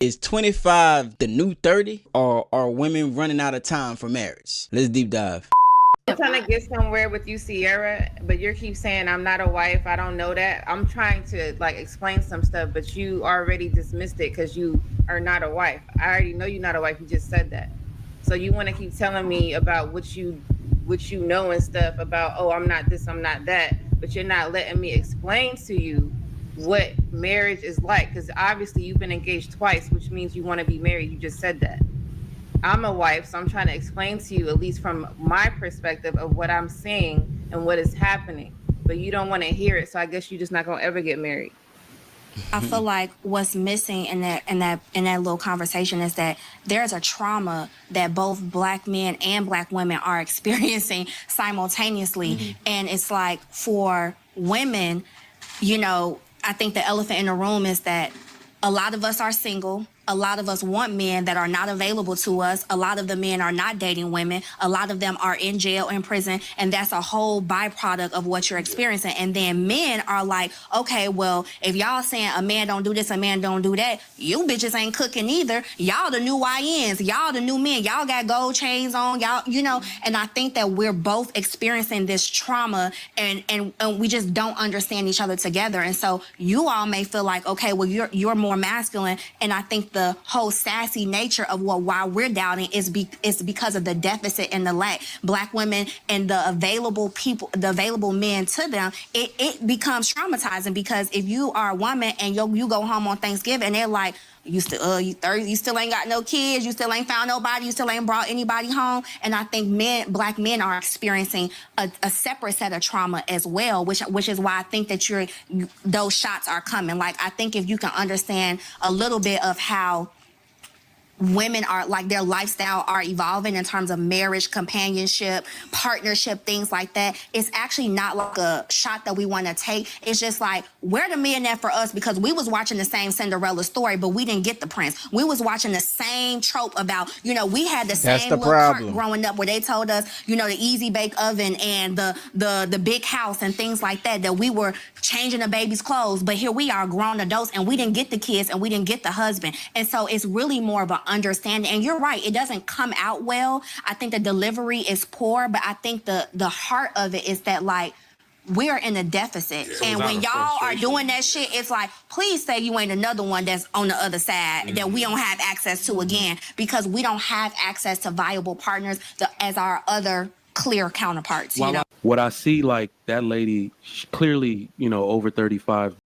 Is 25 the new 30, or are women running out of time for marriage? Let's deep dive. I'm trying to get somewhere with you, Sierra, but you keep saying I'm not a wife. I don't know that. I'm trying to like explain some stuff, but you already dismissed it because you are not a wife. I already know you're not a wife. You just said that. So you want to keep telling me about what you know and stuff about, oh, I'm not this, I'm not that, but you're not letting me explain to you what marriage is like, because obviously you've been engaged twice, which means you want to be married. You just said that. I'm a wife, so I'm trying to explain to you, at least from my perspective, of what I'm seeing and what is happening. But you don't want to hear it, so I guess you're just not gonna ever get married. I feel like what's missing in that little conversation is that there's a trauma that both black men and black women are experiencing simultaneously. And it's like for women, I think the elephant in the room is that a lot of us are single. A lot of us want men that are not available to us. A lot of the men are not dating women. A lot of them are in jail, in prison, and that's a whole byproduct of what you're experiencing. And then men are like, okay, well, if y'all saying a man don't do this, a man don't do that, you bitches ain't cooking either. Y'all the new YNs. Y'all the new men. Y'all got gold chains on. Y'all, and I think that we're both experiencing this trauma and we just don't understand each other together. And so you all may feel like, okay, well, you're more masculine. And I think the whole sassy nature of why we're doubting is because of the deficit and the lack. Black women and the available people, the available men to them, it becomes traumatizing, because if you are a woman and you go home on Thanksgiving and they're like, you still you still ain't got no kids, you still ain't found nobody, you still ain't brought anybody home. And I think black men are experiencing a separate set of trauma as well, which is why I think that those shots are coming. Like, I think if you can understand a little bit of how women are, like, their lifestyle are evolving in terms of marriage, companionship, partnership, things like that. It's actually not like a shot that we want to take. It's just like, where the men at for us? Because we was watching the same Cinderella story, but we didn't get the prince. We was watching the same trope about, we had the same little cart growing up where they told us, the easy bake oven and the big house and things like that we were changing the baby's clothes. But here we are, grown adults, and we didn't get the kids and we didn't get the husband. And so it's really more of an understanding. And you're right, it doesn't come out well. I think the delivery is poor, but I think the heart of it is that, like, we're in a deficit. Yeah. And when y'all are doing that shit, it's like, please say you ain't another one that's on the other side that we don't have access to again, because we don't have access to viable partners as our other clear counterparts. What I see, like, that lady, clearly, over 35,